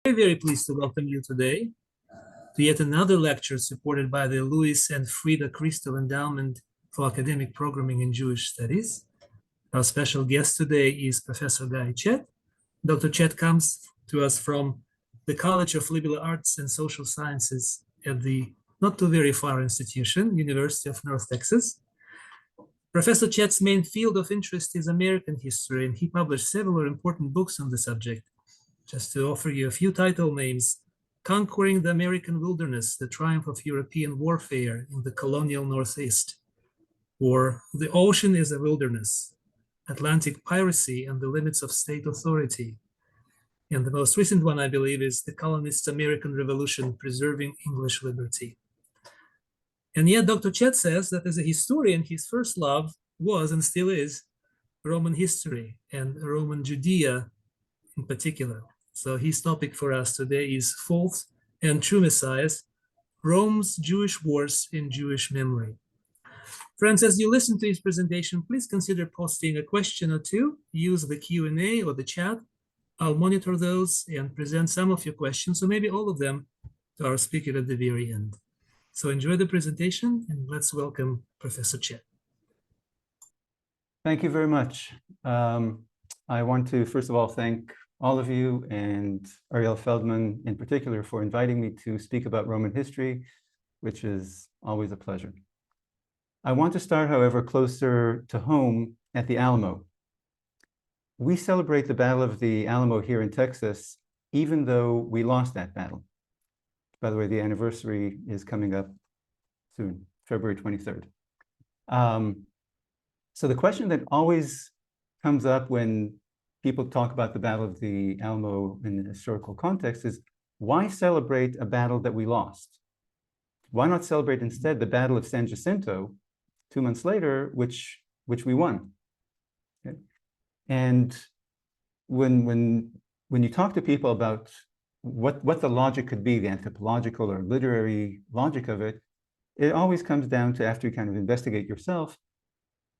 Very pleased to welcome you today to yet another lecture supported by the Louis and Frida Christo Endowment for Academic Programming in Jewish Studies. Our special guest today is Professor Guy Chet. Dr. Chet comes to us from the College of Liberal Arts and Social Sciences at the not too very far institution, University of North Texas. Professor Chet's main field of interest is American history, and he published several important books on the subject. Just to offer you a few title names: Conquering the American Wilderness, the Triumph of European Warfare in the Colonial Northeast, or The Ocean is a Wilderness, Atlantic Piracy and the Limits of State Authority. And the most recent one, I believe, is The Colonists' American Revolution, Preserving English Liberty. And yet Dr. Chet says that as a historian, his first love was and still is Roman history and Roman Judea in particular. So his topic for us today is False and True Messiahs, Rome's Jewish Wars in Jewish Memory. Friends, as you listen to his presentation, please consider posting a question or two. Use the Q&A or the chat. I'll monitor those and present some of your questions, or maybe all of them, to our speaker at the very end. So enjoy the presentation, and let's welcome Professor Chet. Thank you very much. I want to, first of all, thank all of you and Ariel Feldman in particular for inviting me to speak about Roman history, which is always a pleasure. I want to start, however, closer to home at the Alamo. We celebrate the Battle of the Alamo here in Texas, even though we lost that battle. By the way, the anniversary is coming up soon, February 23rd. So the question that always comes up when people talk about the Battle of the Alamo in the historical context is, why celebrate a battle that we lost? Why not celebrate instead the Battle of San Jacinto 2 months later, which we won? Okay. And when you talk to people about what the logic could be, the anthropological or literary logic of it, it always comes down to, after you kind of investigate yourself,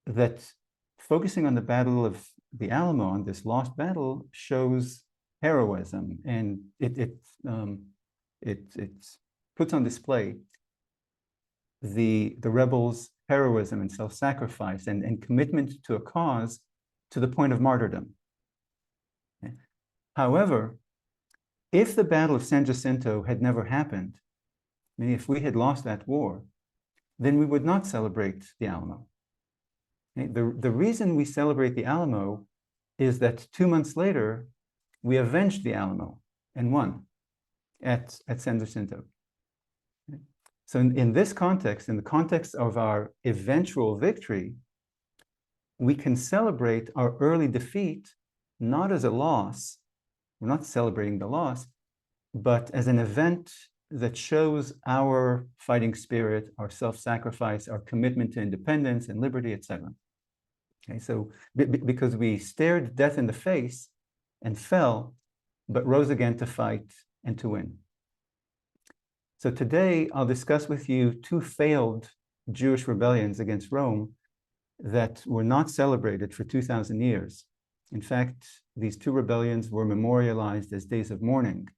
that focusing on the Battle of the Alamo, on this lost battle, shows heroism, and it puts on display the rebels' heroism and self-sacrifice and commitment to a cause to the point of martyrdom. Okay. However, if the Battle of San Jacinto had never happened, I mean, if we had lost that war, then we would not celebrate the Alamo. Okay. The reason we celebrate the Alamo is that 2 months later, we avenged the Alamo and won at San Jacinto. Okay. So in this context, in the context of our eventual victory, we can celebrate our early defeat not as a loss. We're not celebrating the loss, but as an event that shows our fighting spirit, our self-sacrifice, our commitment to independence and liberty, etc. Okay, so because we stared death in the face and fell, but rose again to fight and to win. So today I'll discuss with you 2 failed Jewish rebellions against Rome that were not celebrated for 2,000 years. In fact, these 2 rebellions were memorialized as days of mourning,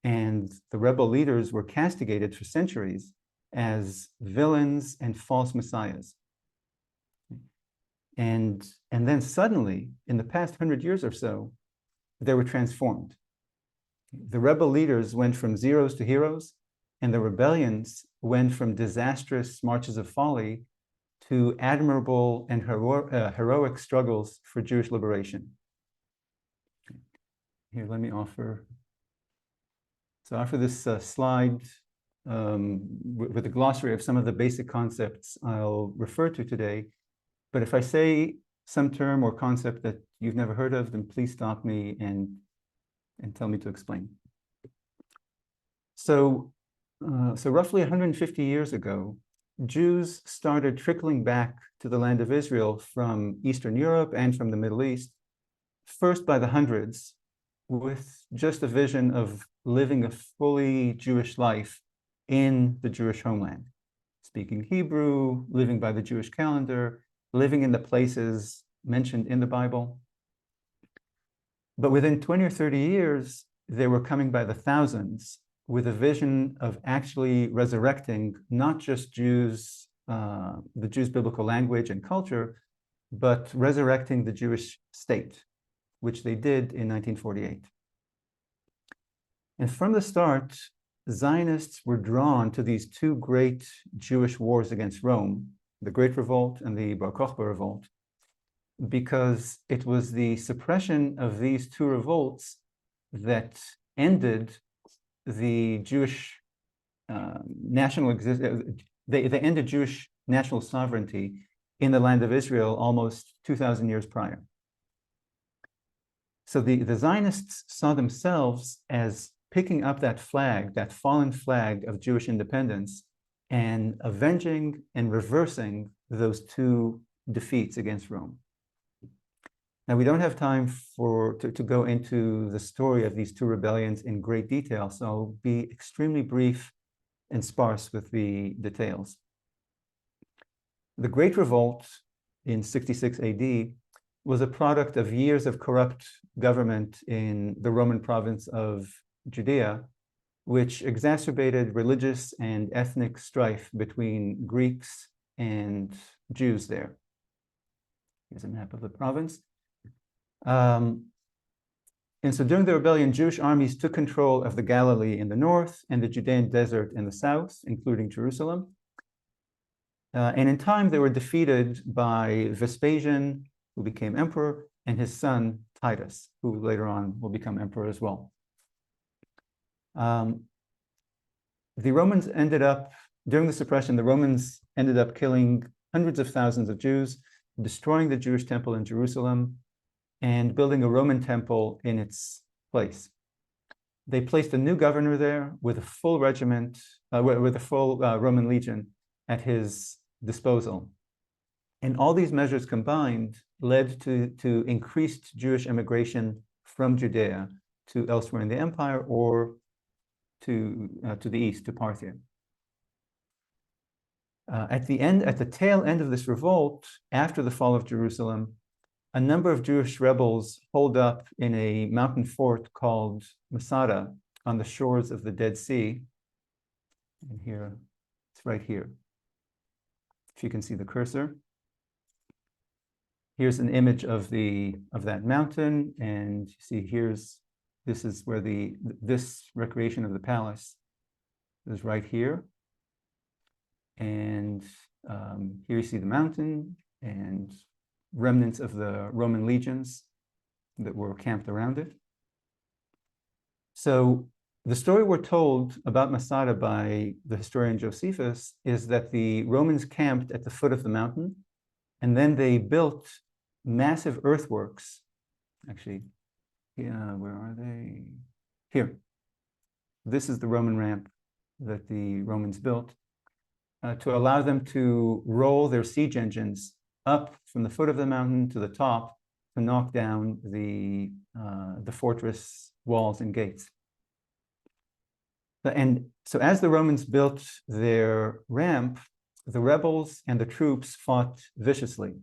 and the rebel leaders were castigated for centuries as villains and false messiahs. And then suddenly, in the past 100 years or so, they were transformed. The rebel leaders went from zeros to heroes, and the rebellions went from disastrous marches of folly to admirable and heroic struggles for Jewish liberation. Here, let me offer this slide with a glossary of some of the basic concepts I'll refer to today. But if I say some term or concept that you've never heard of, then please stop me and tell me to explain. So roughly 150 years ago, Jews started trickling back to the land of Israel from Eastern Europe and from the Middle East, first by the hundreds, with just a vision of living a fully Jewish life in the Jewish homeland, speaking Hebrew, living by the Jewish calendar, living in the places mentioned in the Bible. But within 20 or 30 years, they were coming by the thousands with a vision of actually resurrecting not just Jews, the Jews' biblical language and culture, but resurrecting the Jewish state, which they did in 1948. And from the start, Zionists were drawn to these two great Jewish wars against Rome, the Great Revolt and the Bar Kokhba Revolt, because it was the suppression of these two revolts that ended the Jewish national existence. They ended Jewish national sovereignty in the land of Israel almost 2,000 years prior. So the Zionists saw themselves as picking up that flag, that fallen flag of Jewish independence, and avenging and reversing those two defeats against Rome. Now, we don't have time to go into the story of these two rebellions in great detail, so I'll be extremely brief and sparse with the details. The Great Revolt in 66 AD was a product of years of corrupt government in the Roman province of Judea, which exacerbated religious and ethnic strife between Greeks and Jews there. Here's a map of the province. And so during the rebellion, Jewish armies took control of the Galilee in the north and the Judean desert in the south, including Jerusalem. And in time, they were defeated by Vespasian, who became emperor, and his son, Titus, who later on will become emperor as well. The Romans ended up, during the suppression, the Romans ended up killing hundreds of thousands of Jews, destroying the Jewish temple in Jerusalem, and building a Roman temple in its place. They placed a new governor there with a full regiment, with a full Roman legion at his disposal. And all these measures combined led to increased Jewish immigration from Judea to elsewhere in the empire or to the east, to Parthia. At the tail end of this revolt, after the fall of Jerusalem, a number of Jewish rebels holed up in a mountain fort called Masada on the shores of the Dead Sea. And here, it's right here. If you can see the cursor. Here's an image of that mountain, and you see this is where this recreation of the palace is right here. And here you see the mountain and remnants of the Roman legions that were camped around it. So the story we're told about Masada by the historian Josephus is that the Romans camped at the foot of the mountain, and then they built massive earthworks. Actually, yeah, where are they? Here. This is the Roman ramp that the Romans built to allow them to roll their siege engines up from the foot of the mountain to the top to knock down the fortress walls and gates. And so as the Romans built their ramp, the rebels and the troops fought viciously.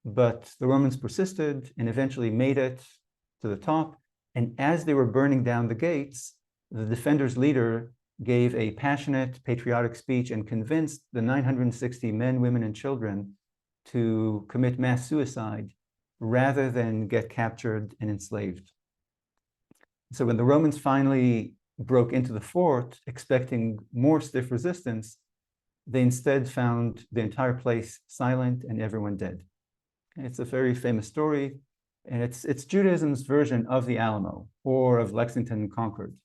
But the Romans persisted and eventually made it to the top. And as they were burning down the gates, the defenders' leader gave a passionate, patriotic speech and convinced the 960 men, women, and children to commit mass suicide rather than get captured and enslaved. So when the Romans finally broke into the fort, expecting more stiff resistance, they instead found the entire place silent and everyone dead. It's a very famous story, and it's Judaism's version of the Alamo or of Lexington Concord.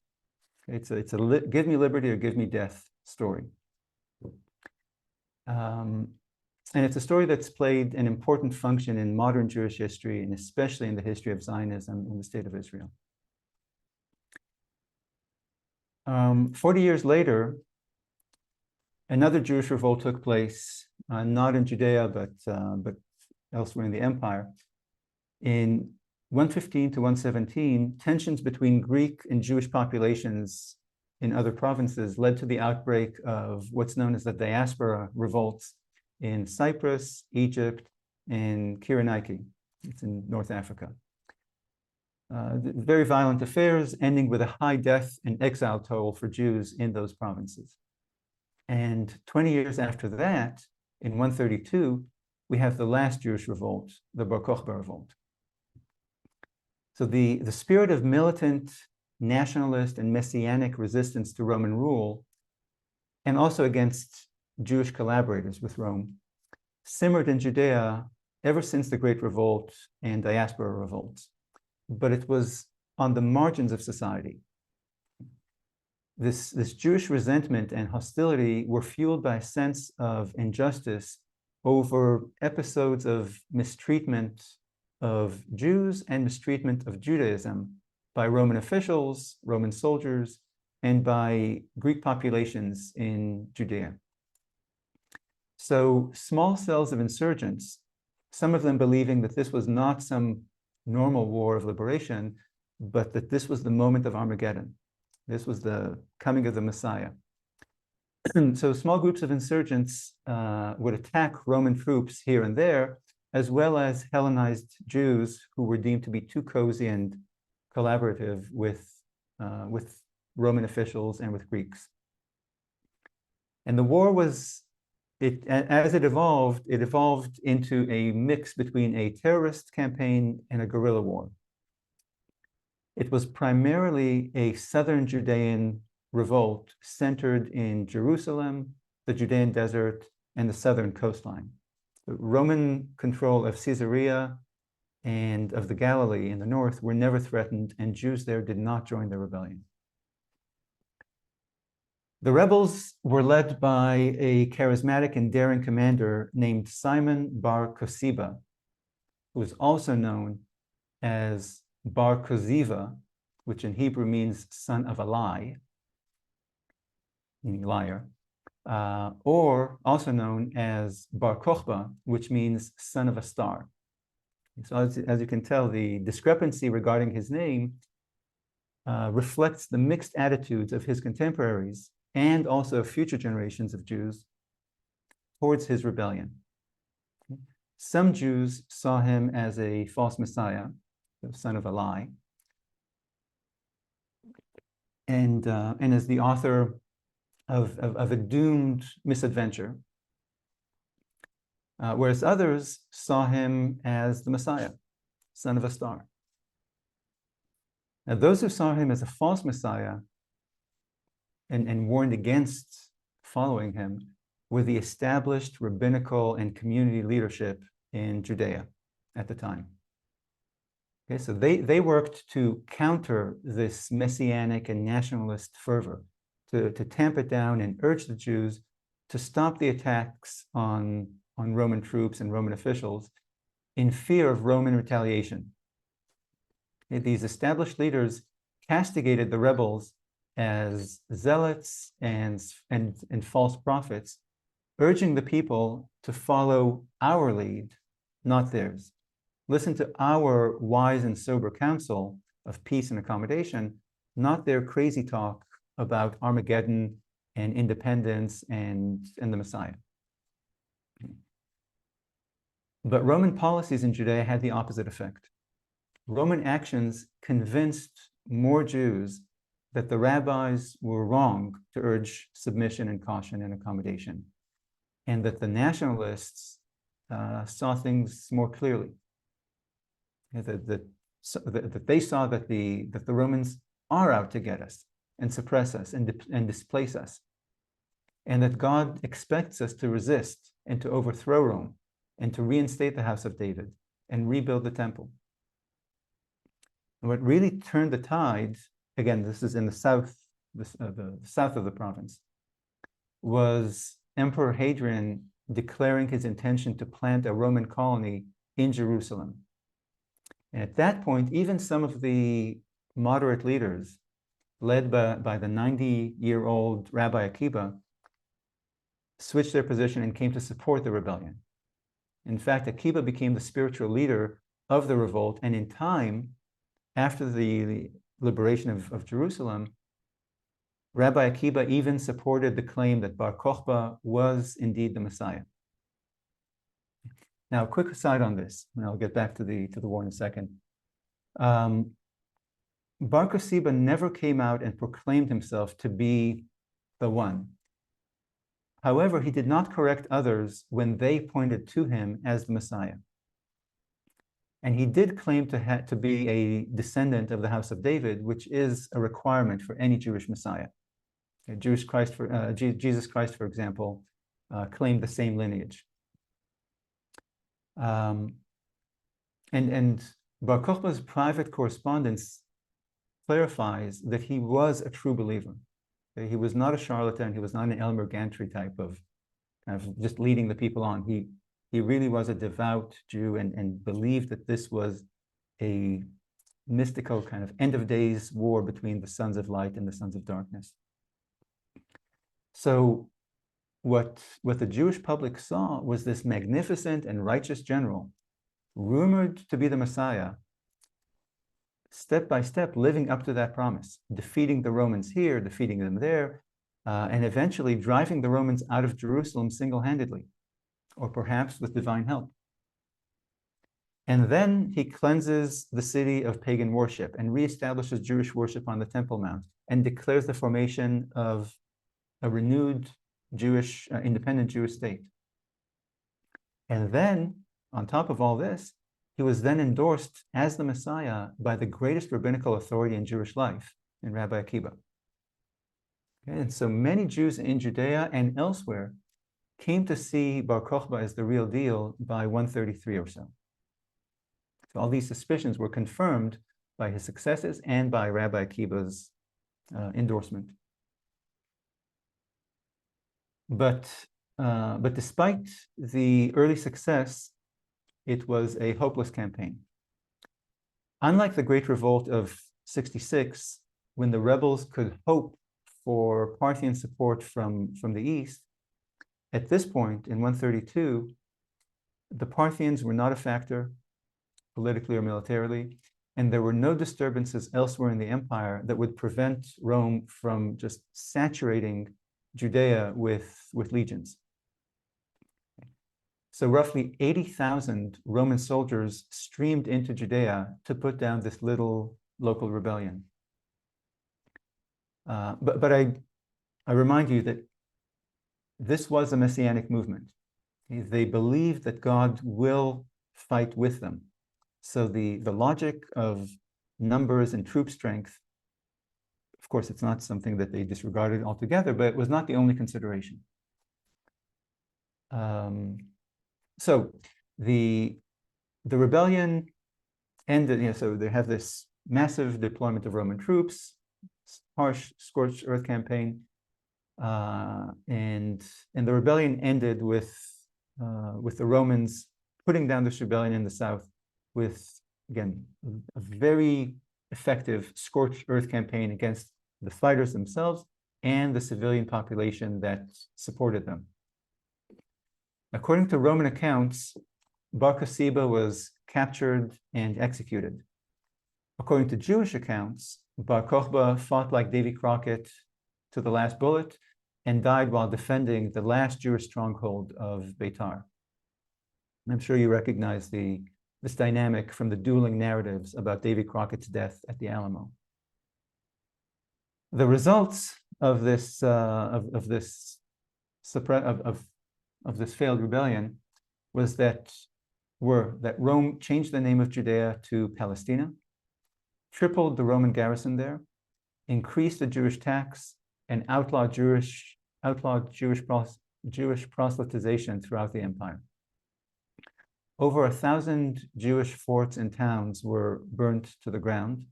It's a give me liberty or give me death story. And it's a story that's played an important function in modern Jewish history, and especially in the history of Zionism in the state of Israel. 40 years later, another Jewish revolt took place, not in Judea, but elsewhere in the empire. In 115 to 117, tensions between Greek and Jewish populations in other provinces led to the outbreak of what's known as the Diaspora revolts in Cyprus, Egypt, and Cyrenaikai. It's in North Africa. very violent affairs, ending with a high death and exile toll for Jews in those provinces. And 20 years after that, in 132, we have the last Jewish revolt, the Bar Kokhba revolt. So the spirit of militant, nationalist, and messianic resistance to Roman rule, and also against Jewish collaborators with Rome, simmered in Judea ever since the Great Revolt and Diaspora revolts. But it was on the margins of society. This Jewish resentment and hostility were fueled by a sense of injustice over episodes of mistreatment of Jews and mistreatment of Judaism by Roman officials, Roman soldiers, and by Greek populations in Judea. So small cells of insurgents, some of them believing that this was not some normal war of liberation, but that this was the moment of Armageddon. This was the coming of the Messiah. So small groups of insurgents would attack Roman troops here and there, as well as Hellenized Jews who were deemed to be too cozy and collaborative with Roman officials and with Greeks. And the war as it evolved into a mix between a terrorist campaign and a guerrilla war. It was primarily a southern Judean revolt centered in Jerusalem, the Judean desert, and the southern coastline. The Roman control of Caesarea and of the Galilee in the north were never threatened, and Jews there did not join the rebellion. The rebels were led by a charismatic and daring commander named Simon Bar Kokhba, who was also known as Bar Kokhba, which in Hebrew means son of a lie, meaning liar, or also known as Bar Kokhba, which means son of a star. So as you can tell, the discrepancy regarding his name reflects the mixed attitudes of his contemporaries and also future generations of Jews towards his rebellion. Some Jews saw him as a false Messiah, the son of a lie, and as the author of a doomed misadventure, whereas others saw him as the Messiah, son of a star. Now, those who saw him as a false Messiah and warned against following him were the established rabbinical and community leadership in Judea at the time. Okay, so they worked to counter this messianic and nationalist fervor, to tamp it down and urge the Jews to stop the attacks on Roman troops and Roman officials in fear of Roman retaliation. Okay, these established leaders castigated the rebels as zealots and false prophets, urging the people to follow our lead, not theirs. Listen to our wise and sober counsel of peace and accommodation, not their crazy talk about Armageddon and independence and the Messiah. But Roman policies in Judea had the opposite effect. Roman actions convinced more Jews that the rabbis were wrong to urge submission and caution and accommodation, and that the nationalists saw things more clearly. That they saw that the Romans are out to get us and suppress us and displace us, and that God expects us to resist and to overthrow Rome and to reinstate the house of David and rebuild the temple. And what really turned the tide, again, this is in the south, the south of the province, was Emperor Hadrian declaring his intention to plant a Roman colony in Jerusalem. And at that point, even some of the moderate leaders, led by the 90-year-old Rabbi Akiba, switched their position and came to support the rebellion. In fact, Akiba became the spiritual leader of the revolt, and in time, after the liberation of Jerusalem, Rabbi Akiba even supported the claim that Bar Kokhba was indeed the Messiah. Now, a quick aside on this, and I'll get back to the war in a second. Bar Kokhba never came out and proclaimed himself to be the one. However, he did not correct others when they pointed to him as the Messiah. And he did claim to be a descendant of the house of David, which is a requirement for any Jewish Messiah. Jesus Christ, for example, claimed the same lineage. And Bar Kokhba's private correspondence clarifies that he was a true believer. He was not a charlatan. He was not an Elmer Gantry type of kind of just leading the people on. He really was a devout Jew and believed that this was a mystical kind of end of days war between the sons of light and the sons of darkness. So what the Jewish public saw was this magnificent and righteous general, rumored to be the Messiah, step by step living up to that promise, defeating the Romans here, defeating them there, and eventually driving the Romans out of Jerusalem single-handedly, or perhaps with divine help. And then he cleanses the city of pagan worship and reestablishes Jewish worship on the Temple Mount and declares the formation of a renewed Jewish, independent Jewish state. And then, on top of all this, he was then endorsed as the Messiah by the greatest rabbinical authority in Jewish life, in Rabbi Akiba. Okay, and so many Jews in Judea and elsewhere came to see Bar Kokhba as the real deal by 133 or so. So all these suspicions were confirmed by his successes and by Rabbi Akiba's endorsement. But despite the early success, it was a hopeless campaign. Unlike the Great Revolt of 66, when the rebels could hope for Parthian support from the east, at this point in 132, the Parthians were not a factor politically or militarily, and there were no disturbances elsewhere in the empire that would prevent Rome from just saturating Judea with legions. So roughly 80,000 Roman soldiers streamed into Judea to put down this little local rebellion. But I remind you that this was a messianic movement. They believed that God will fight with them. So the logic of numbers and troop strength, of course, it's not something that they disregarded altogether, but it was not the only consideration. So the rebellion ended, so they have this massive deployment of Roman troops, harsh scorched earth campaign, and the rebellion ended with the Romans putting down this rebellion in the south with, again, a very effective scorched earth campaign against the fighters themselves and the civilian population that supported them. According to Roman accounts, Bar Kokhba was captured and executed. According to Jewish accounts, Bar Kokhba fought like Davy Crockett to the last bullet and died while defending the last Jewish stronghold of Beitar. I'm sure you recognize this dynamic from the dueling narratives about Davy Crockett's death at the Alamo. The results of this failed rebellion was that Rome changed the name of Judea to Palestina, tripled the Roman garrison there, increased the Jewish tax, and outlawed Jewish proselytization throughout the empire. Over 1,000 Jewish forts and towns were burnt to the ground.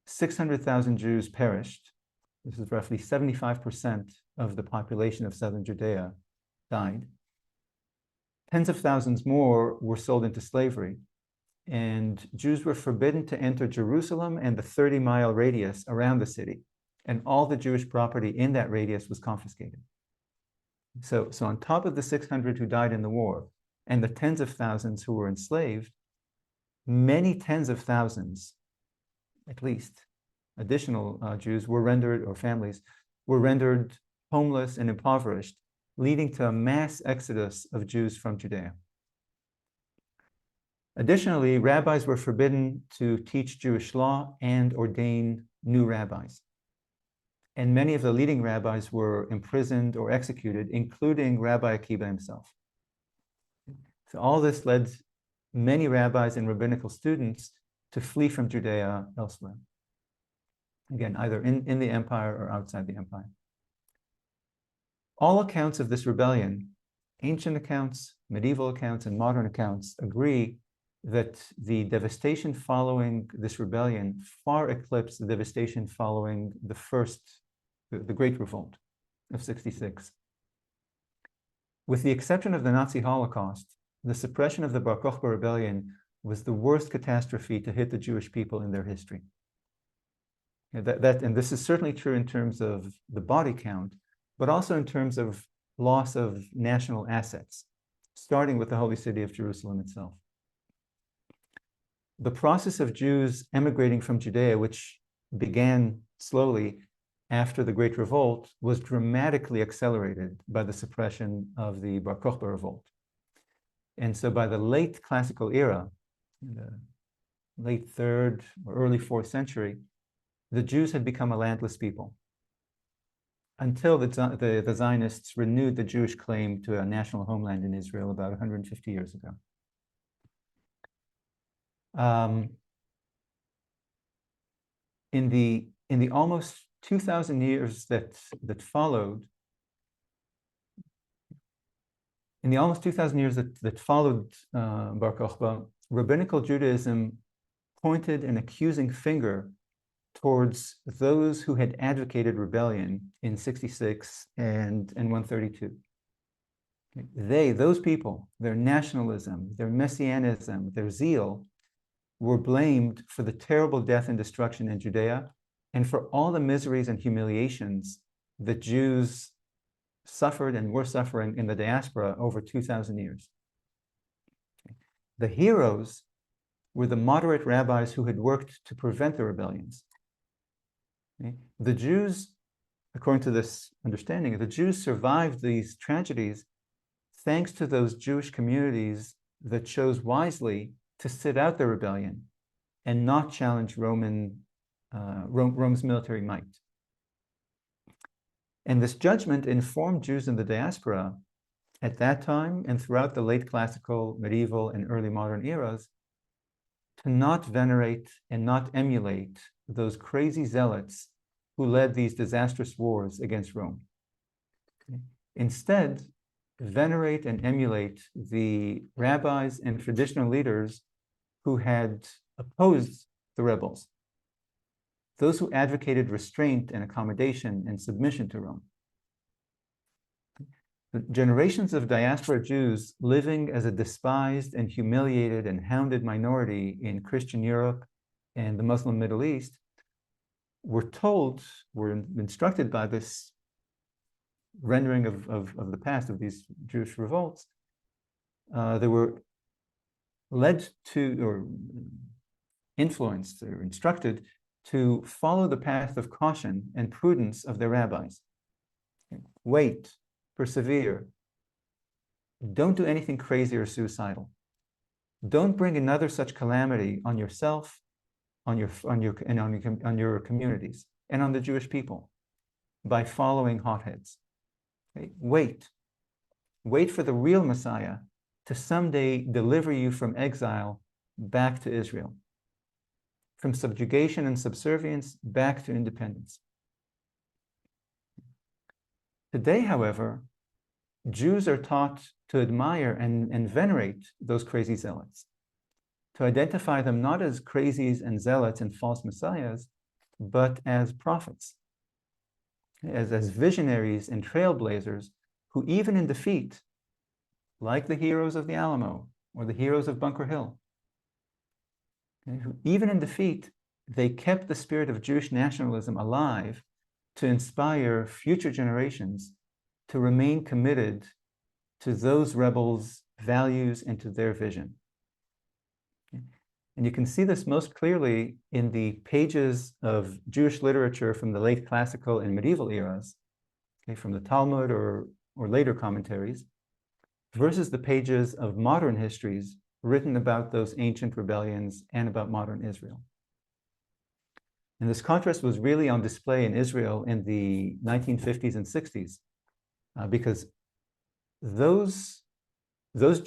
600,000 Jews perished. This is roughly 75% of the population of southern Judea died. Tens of thousands more were sold into slavery, and Jews were forbidden to enter Jerusalem and the 30-mile radius around the city, and all the Jewish property in that radius was confiscated. So on top of the 600 who died in the war and the tens of thousands who were enslaved, many tens of thousands, at least, additional Jews were rendered, or families, were rendered homeless and impoverished, leading to a mass exodus of Jews from Judea. Additionally, rabbis were forbidden to teach Jewish law and ordain new rabbis. And many of the leading rabbis were imprisoned or executed, including Rabbi Akiba himself. So all this led many rabbis and rabbinical students to flee from Judea elsewhere. Again, either in the empire or outside the empire. All accounts of this rebellion, ancient accounts, medieval accounts, and modern accounts, agree that the devastation following this rebellion far eclipsed the devastation following the Great Revolt of '66. With the exception of the Nazi Holocaust, the suppression of the Bar Kokhba rebellion was the worst catastrophe to hit the Jewish people in their history. And this is certainly true in terms of the body count, but also in terms of loss of national assets, starting with the holy city of Jerusalem itself. The process of Jews emigrating from Judea, which began slowly after the Great Revolt, was dramatically accelerated by the suppression of the Bar Kokhba revolt. And so by the late classical era, the late 3rd or early 4th century, the Jews had become a landless people until the Zionists renewed the Jewish claim to a national homeland in Israel about 150 years ago. In the almost 2,000 years that followed, Bar Kokhba, rabbinical Judaism pointed an accusing finger towards those who had advocated rebellion in '66 and 132. Those people, their nationalism, their messianism, their zeal, were blamed for the terrible death and destruction in Judea and for all the miseries and humiliations that Jews suffered and were suffering in the diaspora over 2,000 years. The heroes were the moderate rabbis who had worked to prevent the rebellions. The Jews, according to this understanding, the Jews survived these tragedies thanks to those Jewish communities that chose wisely to sit out the rebellion and not challenge Rome's military might. And this judgment informed Jews in the diaspora at that time and throughout the late classical, medieval, and early modern eras to not venerate and not emulate those crazy zealots who led these disastrous wars against Rome. Instead, venerate and emulate the rabbis and traditional leaders who had opposed the rebels, those who advocated restraint and accommodation and submission to Rome. The generations of diaspora Jews living as a despised and humiliated and hounded minority in Christian Europe and the Muslim Middle East were instructed by this rendering of the past, of these Jewish revolts. They were led to, or influenced, or instructed to follow the path of caution and prudence of their rabbis. Wait, persevere. Don't do anything crazy or suicidal. Don't bring another such calamity on yourself, on your communities, and on the Jewish people by following hotheads. Okay? Wait for the real Messiah to someday deliver you from exile back to Israel, from subjugation and subservience back to independence. Today, however, Jews are taught to admire and venerate those crazy zealots, to identify them not as crazies and zealots and false messiahs, but as prophets, as visionaries and trailblazers who, even in defeat, like the heroes of the Alamo or the heroes of Bunker Hill, who, even in defeat, they kept the spirit of Jewish nationalism alive to inspire future generations to remain committed to those rebels' values and to their vision. And you can see this most clearly in the pages of Jewish literature from the late classical and medieval eras, from the Talmud or later commentaries, versus the pages of modern histories written about those ancient rebellions and about modern Israel. And this contrast was really on display in Israel in the 1950s and 60s, because those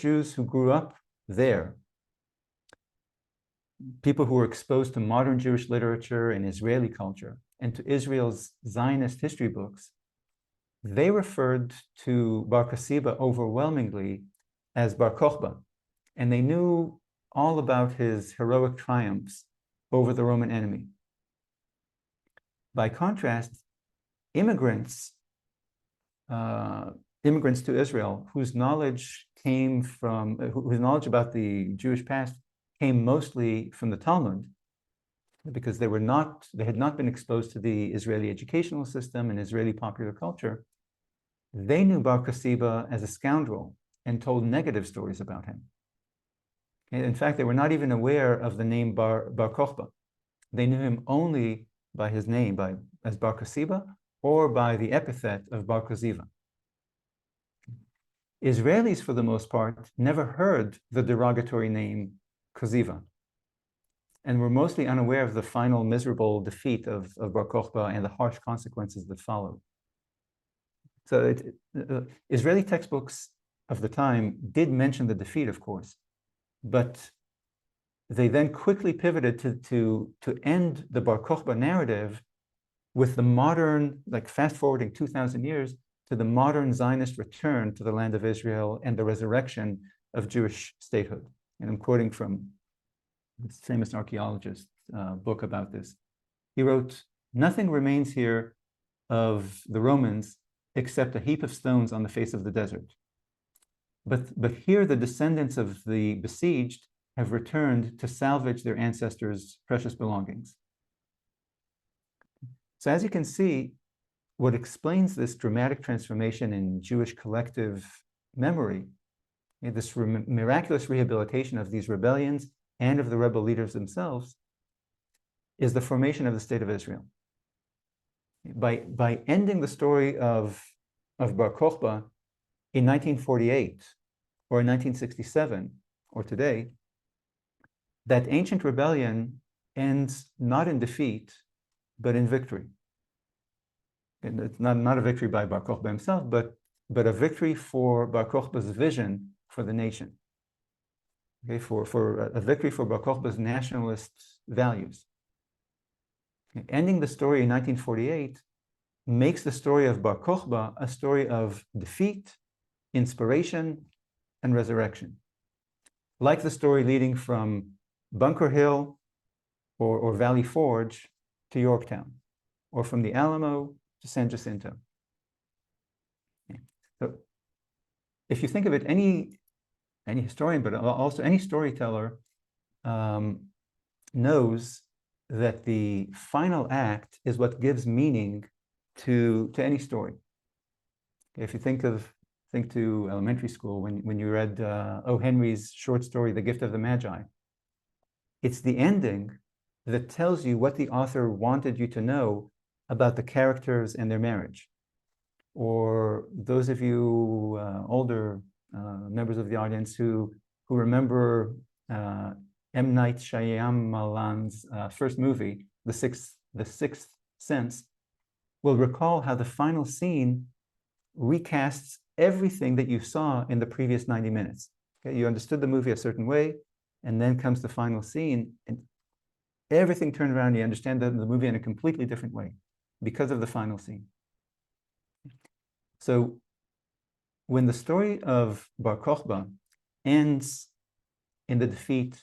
Jews who grew up there, people who were exposed to modern Jewish literature and Israeli culture and to Israel's Zionist history books, they referred to Bar Kokhba overwhelmingly as Bar Kokhba, and they knew all about his heroic triumphs over the Roman enemy. By contrast, immigrants to Israel, whose knowledge about the Jewish past came mostly from the Talmud, because they had not been exposed to the Israeli educational system and Israeli popular culture. They knew Bar Kokhba as a scoundrel and told negative stories about him. And in fact, they were not even aware of the name Bar Kokhba. They knew him only by his name, as Bar Kokhba, or by the epithet of Bar Kokhba. Israelis, for the most part, never heard the derogatory name Kokhba, and were mostly unaware of the final miserable defeat of Bar Kokhba and the harsh consequences that followed. So Israeli textbooks of the time did mention the defeat, of course, but they then quickly pivoted to end the Bar Kokhba narrative with the modern, like fast forwarding 2,000 years, to the modern Zionist return to the land of Israel and the resurrection of Jewish statehood. And I'm quoting from this famous archaeologist's book about this. He wrote, "Nothing remains here of the Romans except a heap of stones on the face of the desert. But here the descendants of the besieged have returned to salvage their ancestors' precious belongings." So as you can see, what explains this dramatic transformation in Jewish collective memory, this miraculous rehabilitation of these rebellions and of the rebel leaders themselves, is the formation of the state of Israel. By ending the story of Bar Kokhba in 1948 or in 1967 or today, that ancient rebellion ends not in defeat, but in victory. And it's not a victory by Bar Kokhba himself, but a victory for Bar Kokhba's vision for the nation. Okay, for a victory for Bar Kokhba's nationalist values. Okay, ending the story in 1948 makes the story of Bar Kokhba a story of defeat, inspiration, and resurrection. Like the story leading from Bunker Hill or Valley Forge to Yorktown, or from the Alamo to San Jacinto. Okay. So if you think of it, any historian, but also any storyteller knows that the final act is what gives meaning to any story. If you think to elementary school when you read O. Henry's short story, The Gift of the Magi, it's the ending that tells you what the author wanted you to know about the characters and their marriage. Or those of you older members of the audience who remember M. Night Shyamalan's first movie, The Sixth Sense, will recall how the final scene recasts everything that you saw in the previous 90 minutes. Okay? You understood the movie a certain way, and then comes the final scene, and everything turned around. You understand the movie in a completely different way because of the final scene. So when the story of Bar Kokhba ends in the defeat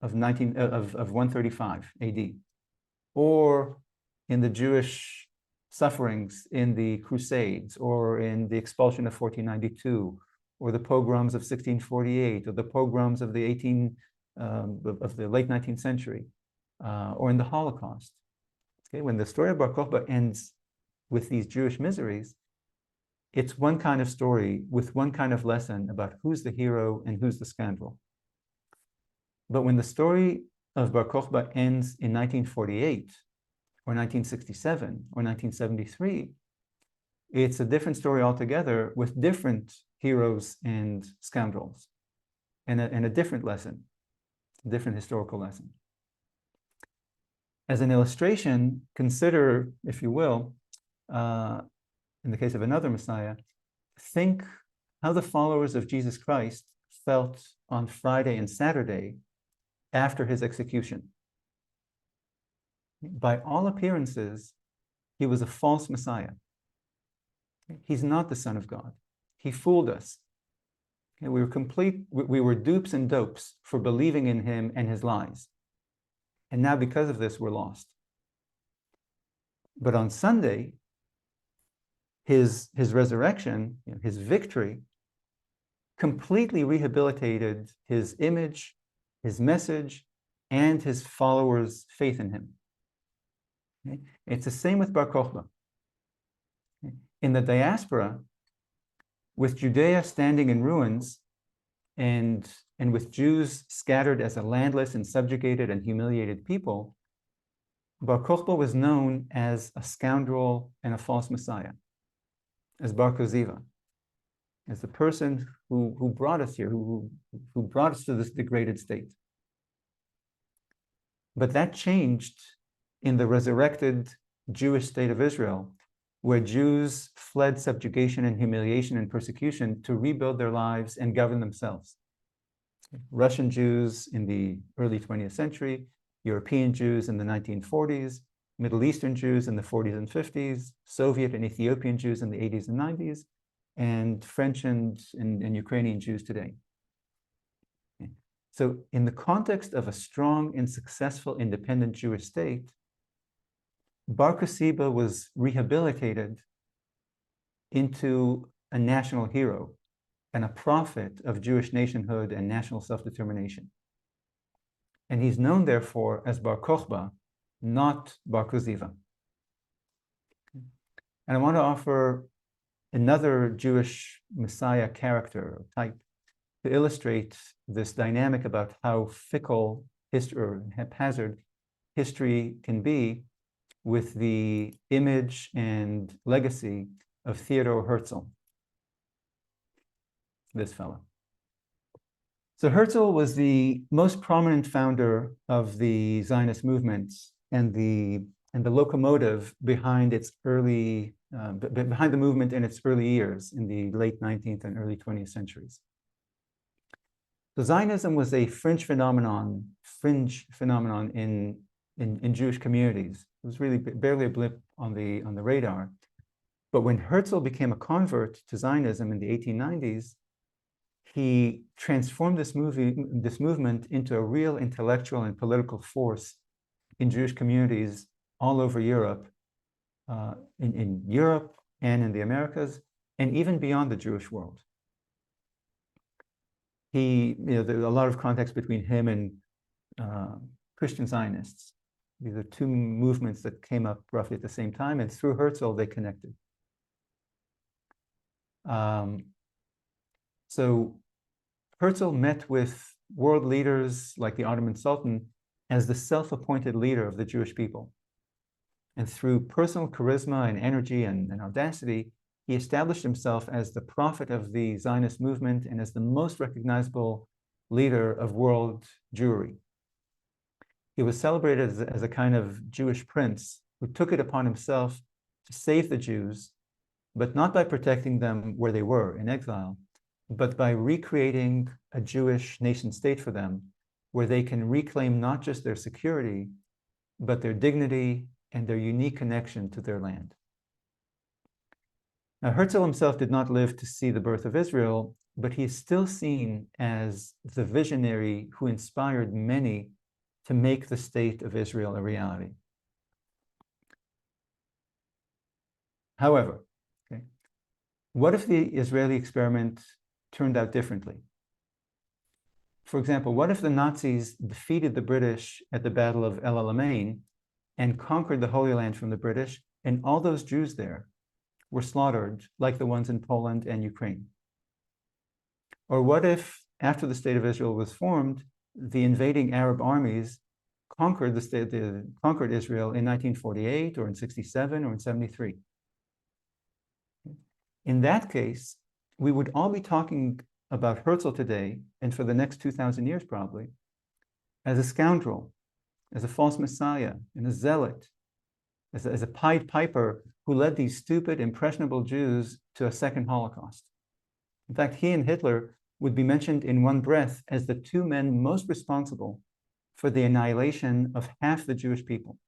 of 135 AD, or in the Jewish sufferings in the Crusades, or in the expulsion of 1492, or the pogroms of 1648, or the pogroms of the late 19th century, or in the Holocaust. Okay, when the story of Bar Kokhba ends with these Jewish miseries, it's one kind of story with one kind of lesson about who's the hero and who's the scoundrel. But when the story of Bar Kokhba ends in 1948, or 1967, or 1973, it's a different story altogether with different heroes and scoundrels. and a different lesson, a different historical lesson. As an illustration, consider, if you will, in the case of another Messiah, think how the followers of Jesus Christ felt on Friday and Saturday after his execution. By all appearances, he was a false Messiah. He's not the Son of God. He fooled us. We were dupes and dopes for believing in him and his lies. And now because of this, we're lost. But on Sunday, his resurrection, his victory, completely rehabilitated his image, his message, and his followers' faith in him. Okay? It's the same with Bar Kokhba. Okay? In the diaspora, with Judea standing in ruins and with Jews scattered as a landless and subjugated and humiliated people, Bar Kokhba was known as a scoundrel and a false Messiah, as Bar Kokhba, as the person who brought us here, who brought us to this degraded state. But that changed in the resurrected Jewish state of Israel, where Jews fled subjugation and humiliation and persecution to rebuild their lives and govern themselves. Russian Jews in the early 20th century, European Jews in the 1940s, Middle Eastern Jews in the 40s and 50s, Soviet and Ethiopian Jews in the 80s and 90s, and French and Ukrainian Jews today. Okay. So in the context of a strong and successful independent Jewish state, Bar Kokhba was rehabilitated into a national hero and a prophet of Jewish nationhood and national self-determination. And he's known, therefore, as Bar Kokhba, not Bar Kokhba. And I want to offer another Jewish Messiah character, type, to illustrate this dynamic about how fickle history or haphazard history can be, with the image and legacy of Theodor Herzl, this fellow. So Herzl was the most prominent founder of the Zionist movement and the locomotive behind its behind the movement in its early years in the late 19th and early 20th centuries. So Zionism was a fringe phenomenon in Jewish communities. It was really barely a blip on the radar. But when Herzl became a convert to Zionism in the 1890s, he transformed this movement into a real intellectual and political force in Jewish communities all over Europe, in Europe and in the Americas, and even beyond the Jewish world. There's a lot of context between him and Christian Zionists. These are two movements that came up roughly at the same time, and through Herzl, they connected. So Herzl met with world leaders like the Ottoman Sultan as the self-appointed leader of the Jewish people. And through personal charisma and energy and audacity, he established himself as the prophet of the Zionist movement and as the most recognizable leader of world Jewry. He was celebrated as a kind of Jewish prince who took it upon himself to save the Jews, but not by protecting them where they were in exile, but by recreating a Jewish nation state for them, where they can reclaim not just their security, but their dignity and their unique connection to their land. Now, Herzl himself did not live to see the birth of Israel, but he is still seen as the visionary who inspired many to make the state of Israel a reality. However, what if the Israeli experiment turned out differently? For example, what if the Nazis defeated the British at the Battle of El Alamein and conquered the Holy Land from the British, and all those Jews there were slaughtered like the ones in Poland and Ukraine? Or what if, after the State of Israel was formed, the invading Arab armies conquered Israel in 1948 or in 67 or in 73? In that case, we would all be talking about Herzl today, and for the next 2,000 years probably, as a scoundrel, as a false messiah, and a zealot, as a Pied Piper who led these stupid, impressionable Jews to a second Holocaust. In fact, he and Hitler would be mentioned in one breath as the two men most responsible for the annihilation of half the Jewish people.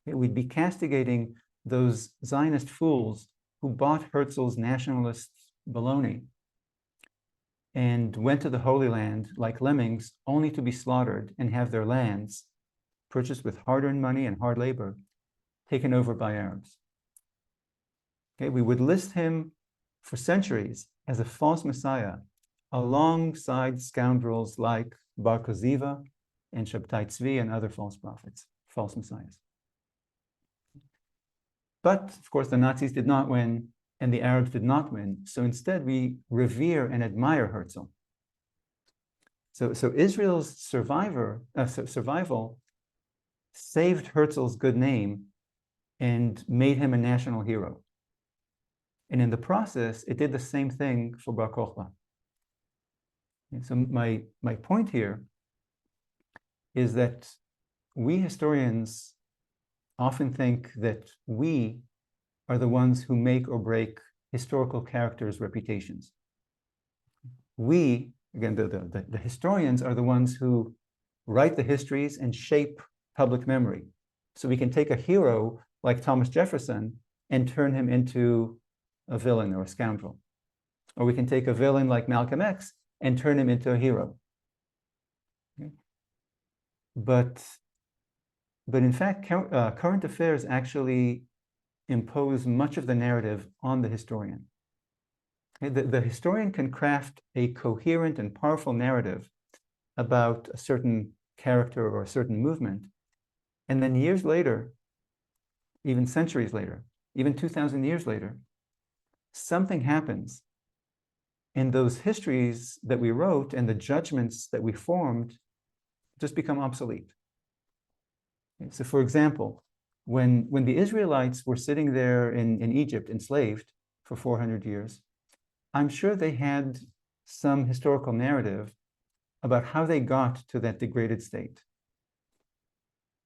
We'd be castigating those Zionist fools who bought Herzl's nationalist baloney and went to the Holy Land like lemmings, only to be slaughtered and have their lands, purchased with hard-earned money and hard labor, taken over by Arabs. Okay, we would list him for centuries as a false messiah, alongside scoundrels like Bar Kokhba and Shabtai Tzvi and other false prophets, false messiahs. But of course, the Nazis did not win and the Arabs did not win. So instead, we revere and admire Herzl. So Israel's survival saved Herzl's good name and made him a national hero. And in the process, it did the same thing for Bar Kokhba. And so my point here is that we historians often think that we are the ones who make or break historical characters' reputations. We, again, the historians are the ones who write the histories and shape public memory. So we can take a hero like Thomas Jefferson and turn him into a villain or a scoundrel. Or we can take a villain like Malcolm X and turn him into a hero. Okay? But in fact, current affairs actually impose much of the narrative on the historian. Okay? The historian can craft a coherent and powerful narrative about a certain character or a certain movement, and then years later, even centuries later, even 2,000 years later, something happens, and those histories that we wrote and the judgments that we formed just become obsolete. Okay? So for example, when the Israelites were sitting there in Egypt, enslaved for 400 years, I'm sure they had some historical narrative about how they got to that degraded state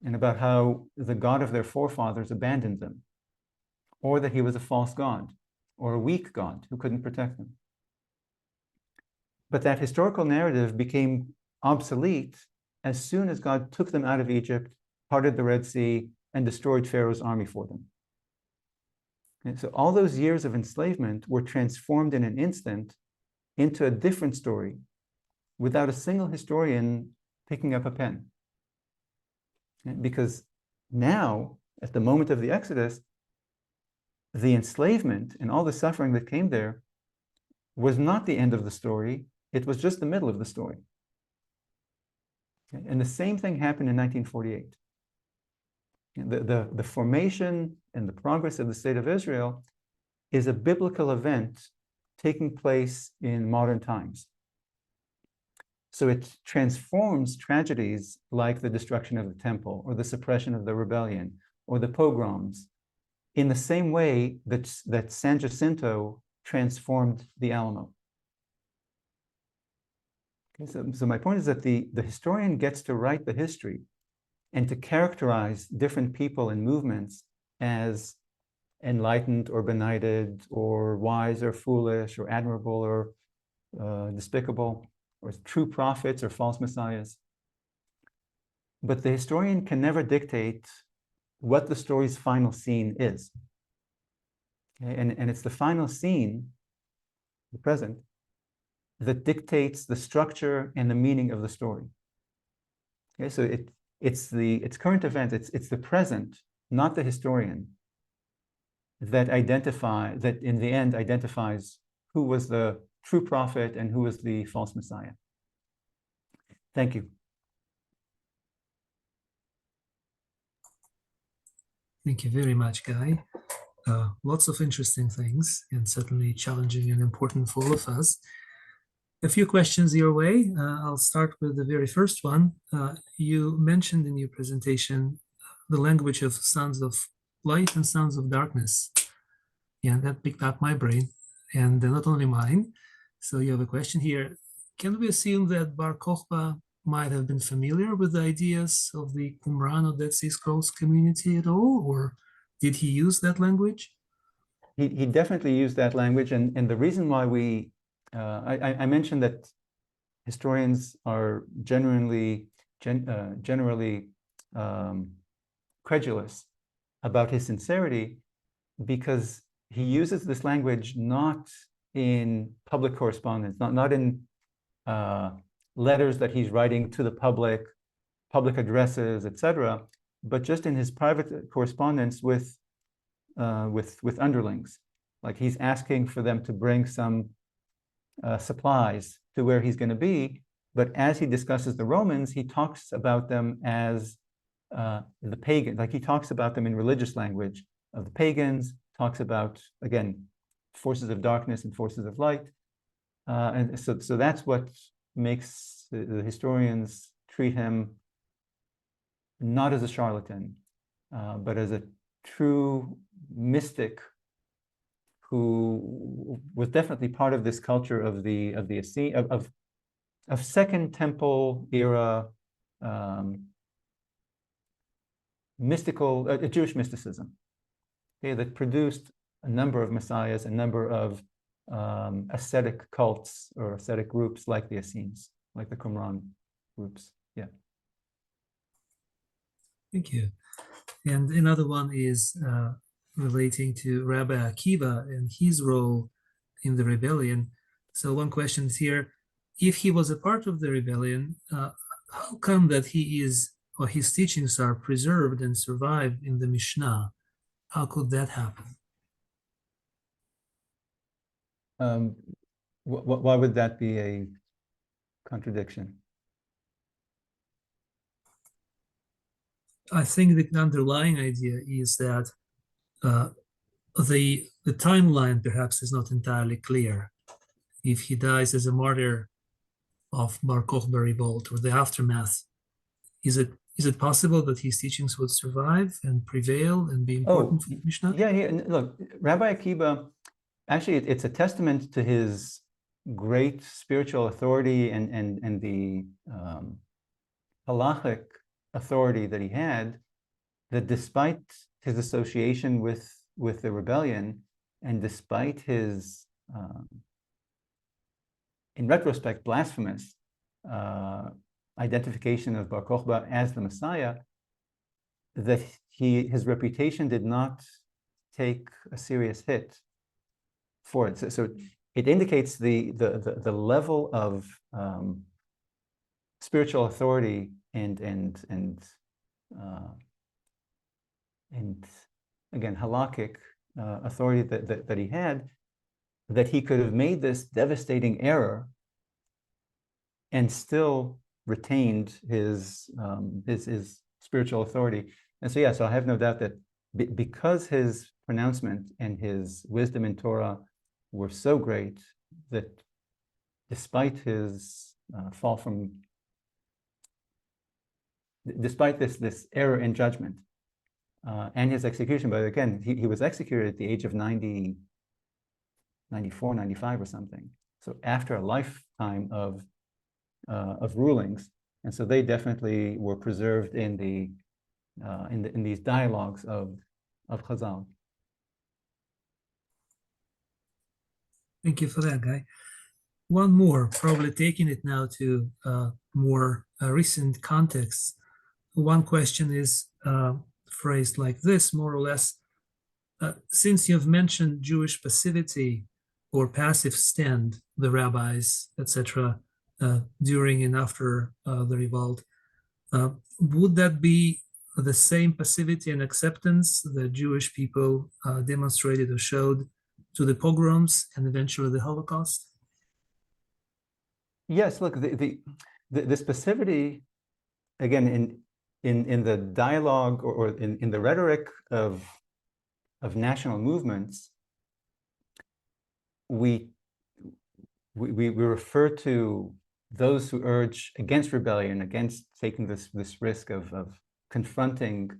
and about how the God of their forefathers abandoned them, or that he was a false God or a weak God who couldn't protect them. But that historical narrative became obsolete as soon as God took them out of Egypt, parted the Red Sea, and destroyed Pharaoh's army for them. Okay, so all those years of enslavement were transformed in an instant into a different story without a single historian picking up a pen. Okay, because now, at the moment of the Exodus, the enslavement and all the suffering that came there was not the end of the story, it was just the middle of the story. Okay, and the same thing happened in 1948. The formation and the progress of the State of Israel is a biblical event taking place in modern times. So it transforms tragedies like the destruction of the temple or the suppression of the rebellion or the pogroms in the same way that San Jacinto transformed the Alamo. Okay, so my point is that the historian gets to write the history and to characterize different people and movements as enlightened or benighted or wise or foolish or admirable or despicable or true prophets or false messiahs. But the historian can never dictate what the story's final scene is. Okay? And it's the final scene, the present, that dictates the structure and the meaning of the story. Okay? So it's current event, it's the present, not the historian, that in the end identifies who was the true prophet and who was the false messiah. Thank you. Thank you very much, Guy. Lots of interesting things and certainly challenging and important for all of us. A few questions your way. I'll start with the very first one. You mentioned in your presentation the language of sons of light and sons of darkness. Yeah, that picked up my brain, and not only mine. So you have a question here. Can we assume that Bar Kokhba might have been familiar with the ideas of the Qumran or Dead Sea Scrolls community at all, or did he use that language? He definitely used that language, and the reason why I mentioned that historians are generally credulous about his sincerity, because he uses this language not in public correspondence, not in letters that he's writing to the public addresses, etc., but just in his private correspondence with underlings. Like, he's asking for them to bring some supplies to where he's going to be, but as he discusses the Romans, he talks about them as the pagans. Like, he talks about them in religious language of the pagans, talks about, again, forces of darkness and forces of light. And so that's what makes the historians treat him not as a charlatan, but as a true mystic who was definitely part of this culture of the Essene, of Second Temple era mystical, Jewish mysticism, okay, that produced a number of messiahs, a number of ascetic cults or ascetic groups like the Essenes, like the Qumran groups. Yeah. Thank you. And another one is relating to Rabbi Akiva and his role in the rebellion. So one question is here: if he was a part of the rebellion, how come that he is, or his teachings are preserved and survive in the Mishnah? How could that happen? Why would that be a contradiction? I think the underlying idea is that the timeline perhaps is not entirely clear. If he dies as a martyr of Bar Kokhba revolt or the aftermath, is it possible that his teachings would survive and prevail and be important for the Mishnah? Yeah. Look, Rabbi Akiba, actually, it's a testament to his great spiritual authority and the halachic authority that he had, that despite his association with the rebellion, and despite his, in retrospect, blasphemous identification of Bar Kokhba as the Messiah, that his reputation did not take a serious hit for it. So it indicates the level of spiritual authority and again, halakhic authority that he had, that he could have made this devastating error and still retained his spiritual authority. And so, yeah, so I have no doubt that because his pronouncement and his wisdom in Torah were so great, that despite his fall from, despite this error in judgment and his execution, but again, he was executed at the age of 90, 94, 95 or something. So after a lifetime of rulings, and so they definitely were preserved in these dialogues of Chazal. Thank you for that, Guy. One more, probably taking it now to more recent contexts. One question is phrased like this, more or less: since you've mentioned Jewish passivity or passive stand, the rabbis, etc., during and after the revolt, would that be the same passivity and acceptance that Jewish people demonstrated or showed to the pogroms and eventually the Holocaust? Yes, look, this passivity, again, in the dialogue or in the rhetoric of national movements, we refer to those who urge against rebellion, against taking this risk of confronting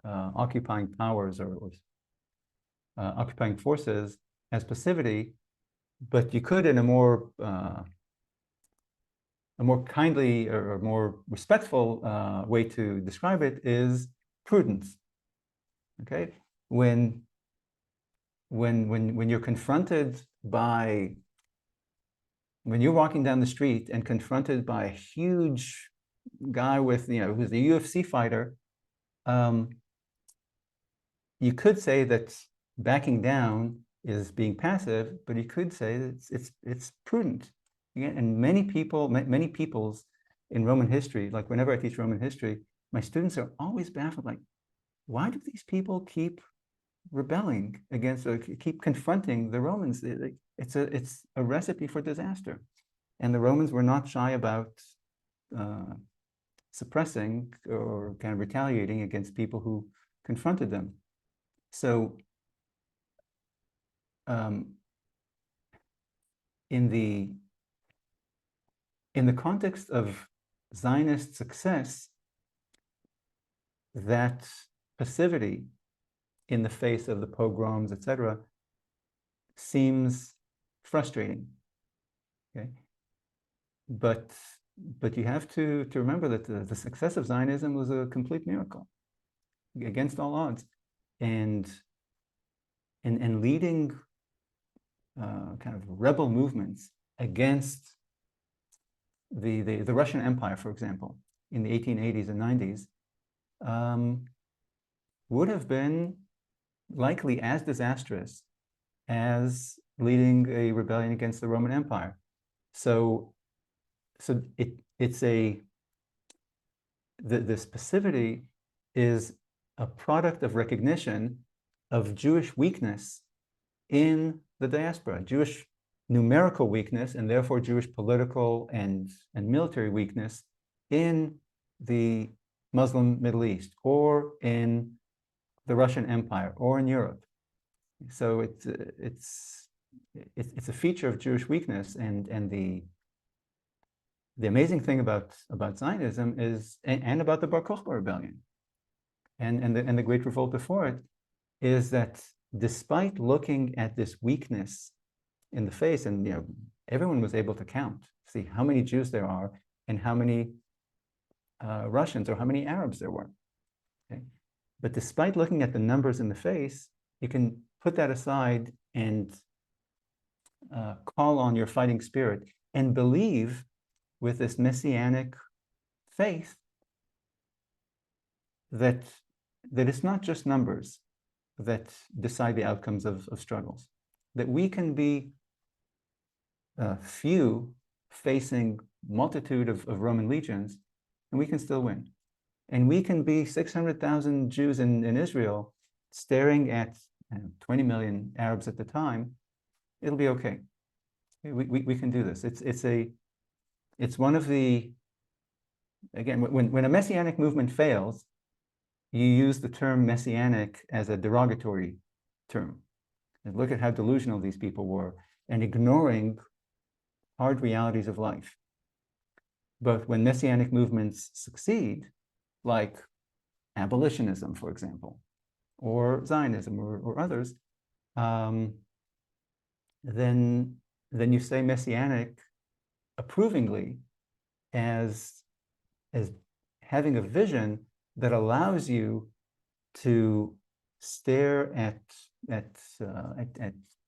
occupying powers or occupying forces as passivity. But you could, in a more kindly or more respectful way to describe it is prudence. Okay, when you're confronted by, when you're walking down the street and confronted by a huge guy with, who's a UFC fighter, you could say that backing down is being passive, but you could say that it's prudent. Again, and many peoples in Roman history, like whenever I teach Roman history, my students are always baffled, like, why do these people keep rebelling against, or keep confronting the Romans? It's a recipe for disaster. And the Romans were not shy about suppressing or kind of retaliating against people who confronted them. So in the context of Zionist success, that passivity in the face of the pogroms, etc., seems frustrating. Okay, but you have to remember that the success of Zionism was a complete miracle against all odds, and leading kind of rebel movements against the Russian Empire, for example, in the 1880s and 90s, would have been likely as disastrous as leading a rebellion against the Roman Empire. So this passivity is a product of recognition of Jewish weakness in the diaspora, Jewish numerical weakness, and therefore Jewish political and military weakness in the Muslim Middle East, or in the Russian Empire, or in Europe. So it's a feature of Jewish weakness, and the amazing thing about Zionism is, and about the Bar Kokhba rebellion, and the Great Revolt before it, is that despite looking at this weakness in the face, and everyone was able to count, see how many Jews there are and how many Russians or how many Arabs there were. Okay? But despite looking at the numbers in the face, you can put that aside and call on your fighting spirit and believe with this messianic faith that it's not just numbers that decide the outcomes of struggles, that we can be few facing multitude of Roman legions, and we can still win. And we can be 600,000 Jews in Israel staring at 20 million Arabs at the time. It'll be okay. We can do this. It's one of the, again, when a messianic movement fails, you use the term messianic as a derogatory term. And look at how delusional these people were, and ignoring hard realities of life. But when messianic movements succeed, like abolitionism, for example, or Zionism, or others, then you say messianic approvingly as having a vision that allows you to stare at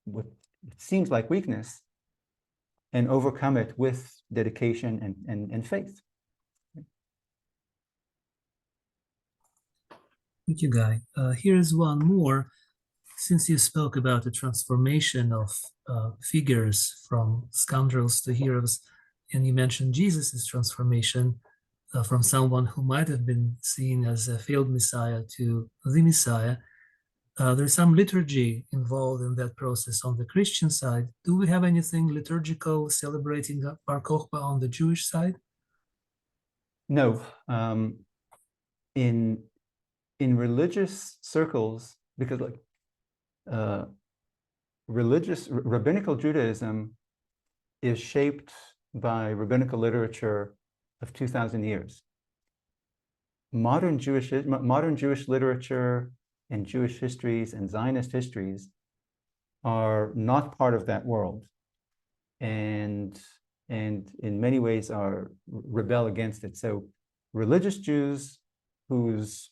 what it seems like weakness and overcome it with dedication and faith. Thank you, Guy. Here's one more. Since you spoke about the transformation of figures from scoundrels to heroes, and you mentioned Jesus's transformation from someone who might have been seen as a failed Messiah to the Messiah, there's some liturgy involved in that process on the Christian side. Do we have anything liturgical celebrating Bar Kokhba on the Jewish side? No. In religious circles, because rabbinical Judaism is shaped by rabbinical literature of 2,000 years. Modern Jewish literature and Jewish histories and Zionist histories are not part of that world. and in many ways are rebel against it. So religious Jews whose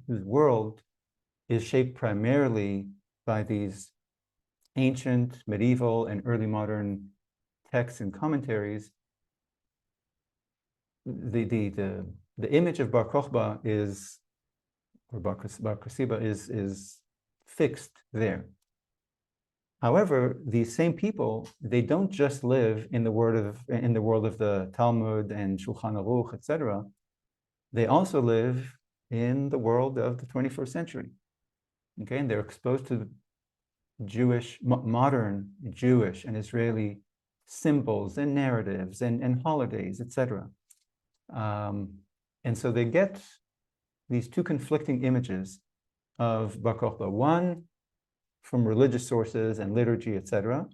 world is shaped primarily by these ancient, medieval, and early modern texts and commentaries, the image of Bar Kokhba is, or Bar Kokhba is fixed there. However, these same people, they don't just live in the world of the Talmud and Shulchan Aruch, etc. They also live in the world of the 21st century. Okay, and they're exposed to Jewish, modern Jewish and Israeli symbols and narratives and holidays, etc. And so they get these two conflicting images of Bar Kokhba. One from religious sources and liturgy, etc.,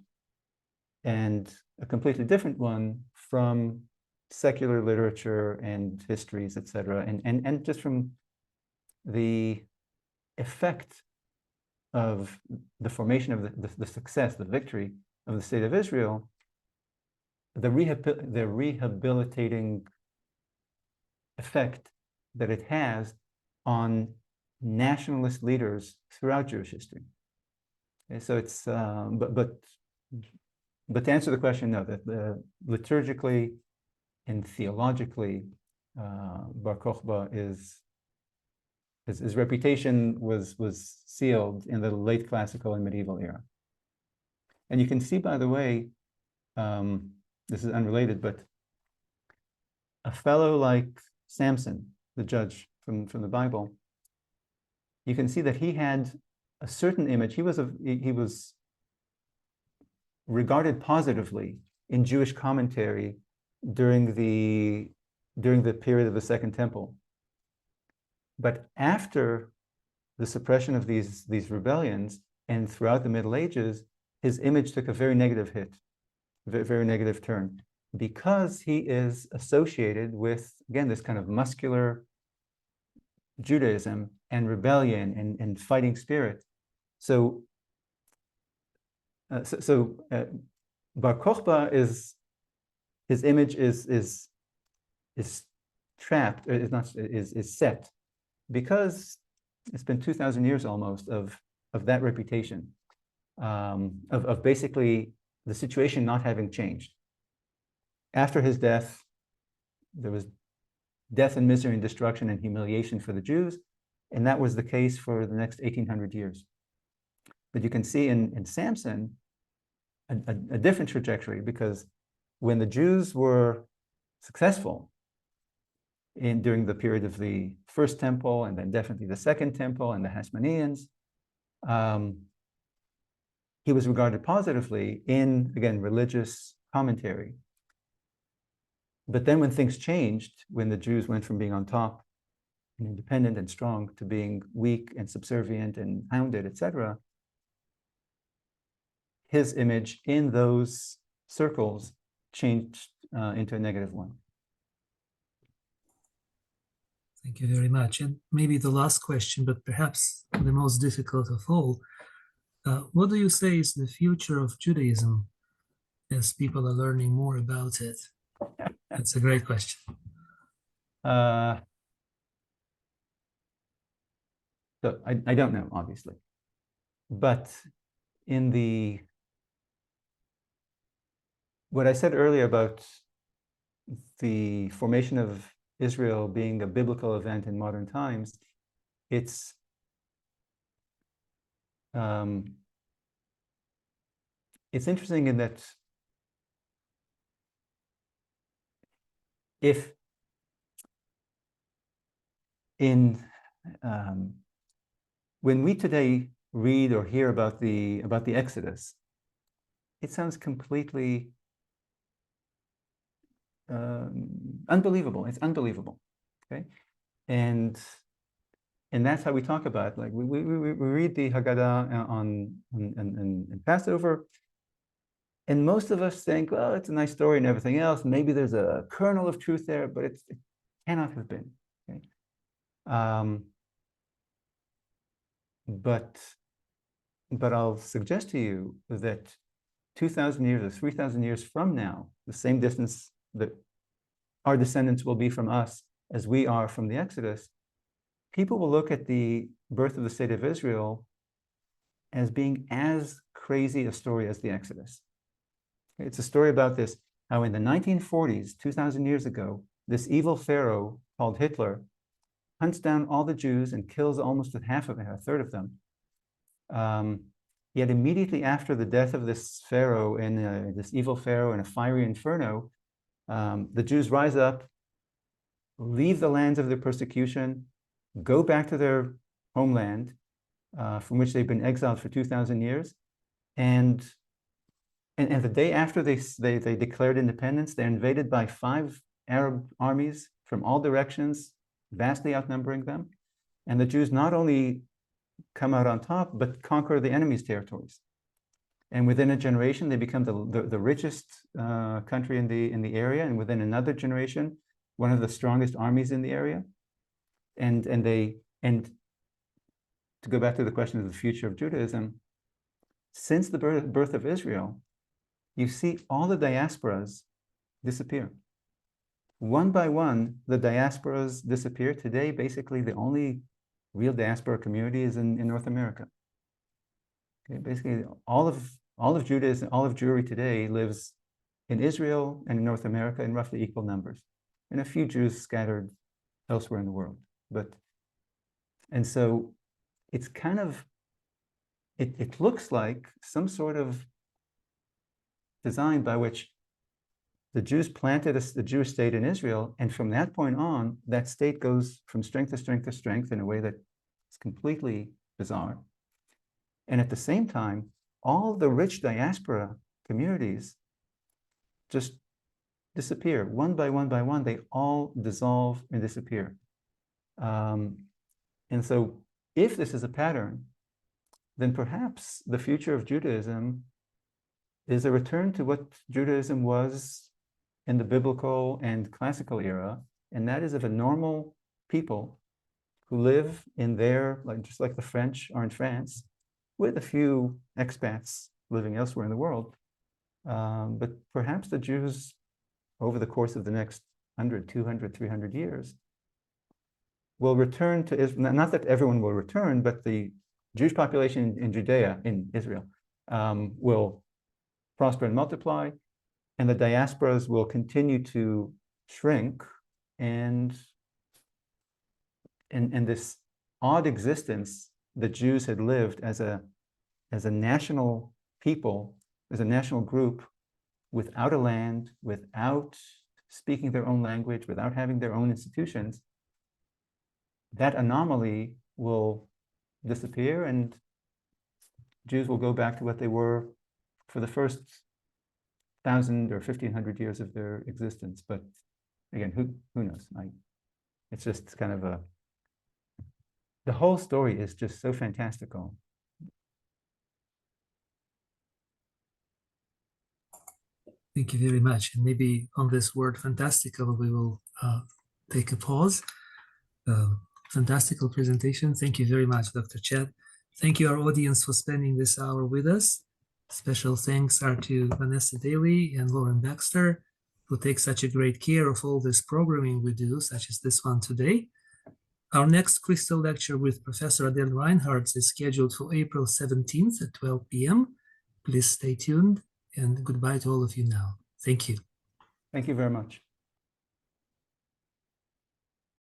and a completely different one from secular literature and histories, etc., and just from the effect of the formation of the success, the victory of the state of Israel, the rehabilitating effect that it has on nationalist leaders throughout Jewish history. Okay, so it's but to answer the question, no, that liturgically and theologically, Bar Kokhba his reputation was sealed in the late classical and medieval era. And you can see, by the way, this is unrelated, but a fellow like Samson, the judge from the Bible, you can see that he had a certain image. He was regarded positively in Jewish commentary during the period of the Second Temple. But after the suppression of these rebellions and throughout the Middle Ages, his image took a very negative hit, very negative turn, because he is associated with, again, this kind of muscular Judaism and rebellion and fighting spirit. So Bar Kokhba his image is trapped, is set, because it's been 2,000 years almost of that reputation, of basically the situation not having changed. After his death, there was death and misery and destruction and humiliation for the Jews, and that was the case for the next 1,800 years. But you can see in Samson a different trajectory, because when the Jews were successful during the period of the First Temple, and then definitely the Second Temple and the Hasmoneans, he was regarded positively in, again, religious commentary. But then when things changed, when the Jews went from being on top and independent and strong to being weak and subservient and hounded, etc., his image in those circles changed into a negative one. Thank you very much. And maybe the last question, but perhaps the most difficult of all, what do you say is the future of Judaism as people are learning more about it? That's a great question. So I don't know, obviously. But in what I said earlier about the formation of Israel being a biblical event in modern times, it's interesting in that if when we today read or hear about the Exodus, it sounds completely unbelievable. It's unbelievable, okay? And that's how we talk about it. Like we read the Haggadah on Passover, and most of us think, well, it's a nice story and everything else. Maybe there's a kernel of truth there, but it cannot have been. Okay? But I'll suggest to you that 2,000 years or 3,000 years from now, the same distance that our descendants will be from us as we are from the Exodus, people will look at the birth of the state of Israel as being as crazy a story as the Exodus. It's a story about this, how in the 1940s, 2,000 years ago, this evil Pharaoh called Hitler hunts down all the Jews and kills almost a third of them. Yet immediately after the death of this Pharaoh, this evil Pharaoh in a fiery inferno, the Jews rise up, leave the lands of their persecution, go back to their homeland, from which they've been exiled for 2,000 years, and the day after they declared independence, they're invaded by 5 Arab armies from all directions, vastly outnumbering them. And the Jews not only come out on top, but conquer the enemy's territories. And within a generation, they become the richest country in the area. And within another generation, one of the strongest armies in the area. And to go back to the question of the future of Judaism, since the birth of Israel, you see all the diasporas disappear. One by one, the diasporas disappear. Today, basically, the only real diaspora community is in North America. Okay, basically, all of Judaism, all of Jewry today lives in Israel and in North America in roughly equal numbers, and a few Jews scattered elsewhere in the world. And so it's kind of, it looks like some sort of design by which the Jews planted the Jewish state in Israel, and from that point on, that state goes from strength to strength to strength in a way that is completely bizarre. And at the same time, all the rich diaspora communities just disappear. One by one, they all dissolve and disappear. And so if this is a pattern, then perhaps the future of Judaism is a return to what Judaism was in the biblical and classical era, and that is of a normal people who live in their, just like the French are in France, with a few expats living elsewhere in the world. But perhaps the Jews, over the course of the next 100, 200, 300 years, will return to Israel. Not that everyone will return, but the Jewish population in Judea, in Israel, will prosper and multiply, and the diasporas will continue to shrink, and this odd existence that Jews had lived as a national people, as a national group, without a land, without speaking their own language, without having their own institutions, that anomaly will disappear, and Jews will go back to what they were for the first 1,000 or 1,500 years of their existence. But again, who knows? It's just kind of the whole story is just so fantastical. Thank you very much. And maybe on this word fantastical, we will take a pause. Fantastical presentation. Thank you very much, Dr. Chet. Thank you, our audience, for spending this hour with us. Special thanks are to Vanessa Daly and Lauren Baxter, who take such a great care of all this programming we do, such as this one today. Our next Crystal lecture with Professor Adele Reinhardt is scheduled for April 17th at 12 p.m. Please stay tuned, and goodbye to all of you now. Thank you. Thank you very much.